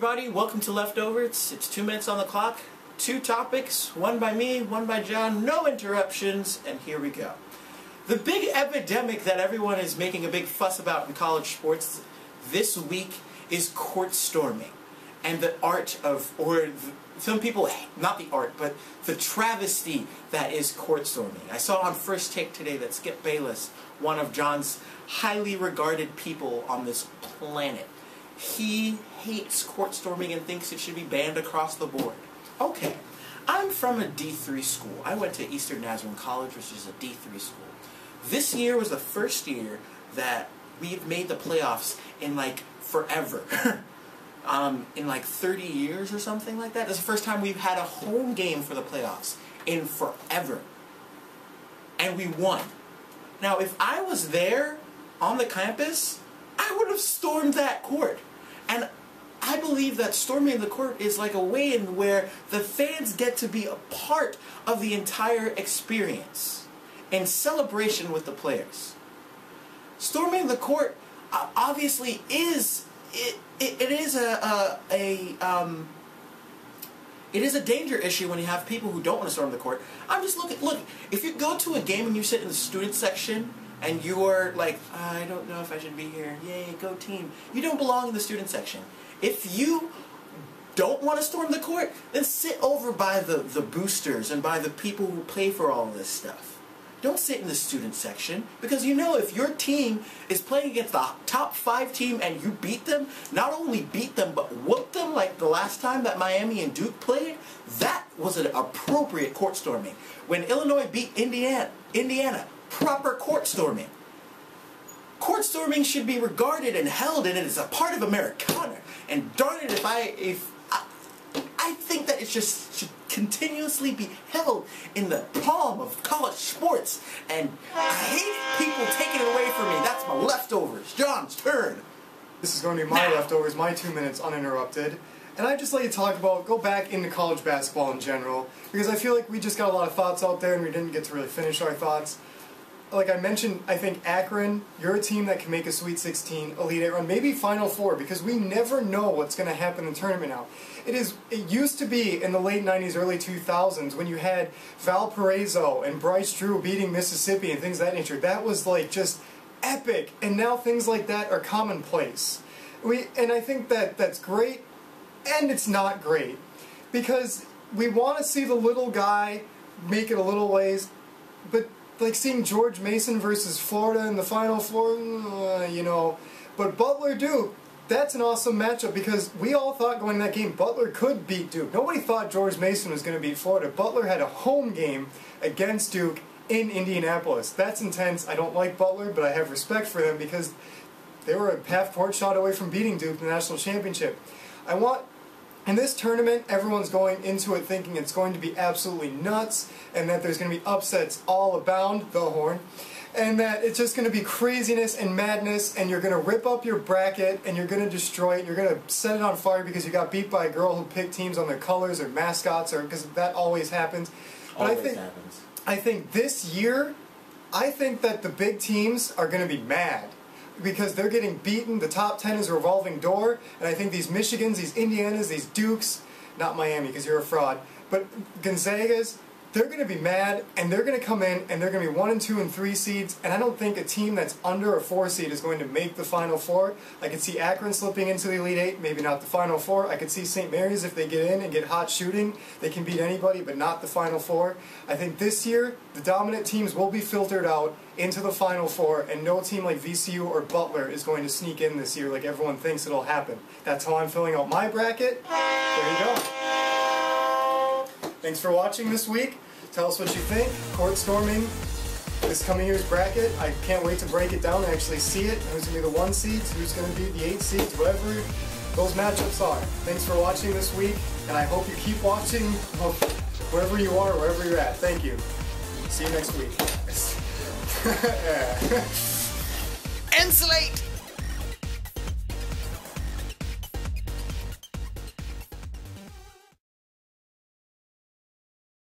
everybody, welcome to Leftovers. It's 2 minutes on the clock, 2 topics, one by me, one by John, no interruptions, and here we go. The big epidemic that everyone is making a big fuss about in college sports this week is court storming. And the art of, some people, not the art, but the travesty that is court storming. I saw on First Take today that Skip Bayless, one of John's highly regarded people on this planet, he hates court storming and thinks it should be banned across the board. Okay, I'm from a D3 school. I went to Eastern Nazarene College, which is a D3 school. This year was the first year that we've made the playoffs in like forever. In like 30 years or something like that. This is the first time we've had a home game for the playoffs in forever. And we won. Now, if I was there on the campus, I would have stormed that court. And I believe that storming the court is like a way in where the fans get to be a part of the entire experience in celebration with the players. Storming the court obviously is it is a danger issue when you have people who don't want to storm the court. I'm just look, if you go to a game and you sit in the student section and you're like, I don't know if I should be here, yay, go team. You don't belong in the student section. If you don't want to storm the court, then sit over by the boosters and by the people who pay for all this stuff. Don't sit in the student section, because you know if your team is playing against the top 5 team and you beat them, not only beat them but whoop them like the last time that Miami and Duke played, that was an appropriate court storming. When Illinois beat Indiana, proper court storming. Court storming should be regarded and held, and it is a part of Americana. And darn it, I think that it just should continuously be held in the palm of college sports. And I hate people taking it away from me. That's my leftovers. John's turn. This is going to be my leftovers, my 2 minutes uninterrupted. And I'd just like to talk about, go back into college basketball in general, because I feel like we just got a lot of thoughts out there and we didn't get to really finish our thoughts. Like I mentioned, I think Akron, you're a team that can make a Sweet 16, Elite 8 run, maybe Final Four, because we never know what's going to happen in the tournament now. It used to be in the late 90s, early 2000s, when you had Valparaiso and Bryce Drew beating Mississippi and things of that nature. That was like just epic, and now things like that are commonplace. And I think that that's great, and it's not great, because we want to see the little guy make it a little ways, but like seeing George Mason versus Florida in the Final Four, you know. But Butler-Duke, that's an awesome matchup, because we all thought going that game Butler could beat Duke. Nobody thought George Mason was going to beat Florida. Butler had a home game against Duke in Indianapolis. That's intense. I don't like Butler, but I have respect for them because they were a half-court shot away from beating Duke in the national championship. In this tournament, everyone's going into it thinking it's going to be absolutely nuts, and that there's going to be upsets all abound, the horn, and that it's just going to be craziness and madness, and you're going to rip up your bracket, and you're going to destroy it, you're going to set it on fire because you got beat by a girl who picked teams on their colors or mascots, or because that always happens. But I think this year, I think that the big teams are going to be mad, because they're getting beaten. The top 10 is a revolving door, and I think these Michigans, these Indianas, these Dukes, not Miami because you're a fraud, but Gonzagas, they're going to be mad, and they're going to come in, and they're going to be 1, 2, and 3 seeds, and I don't think a team that's under a 4 seed is going to make the Final Four. I could see Akron slipping into the Elite 8, maybe not the Final Four. I could see St. Mary's, if they get in and get hot shooting, they can beat anybody, but not the Final Four. I think this year, the dominant teams will be filtered out into the Final Four, and no team like VCU or Butler is going to sneak in this year like everyone thinks it'll happen. That's how I'm filling out my bracket. There you go. Thanks for watching this week. Tell us what you think. Court storming this coming year's bracket. I can't wait to break it down and actually see it. Who's going to be the 1 seeds, who's going to be the 8 seeds, whatever those matchups are. Thanks for watching this week, and I hope you keep watching wherever you are, wherever you're at. Thank you. See you next week. Insulate!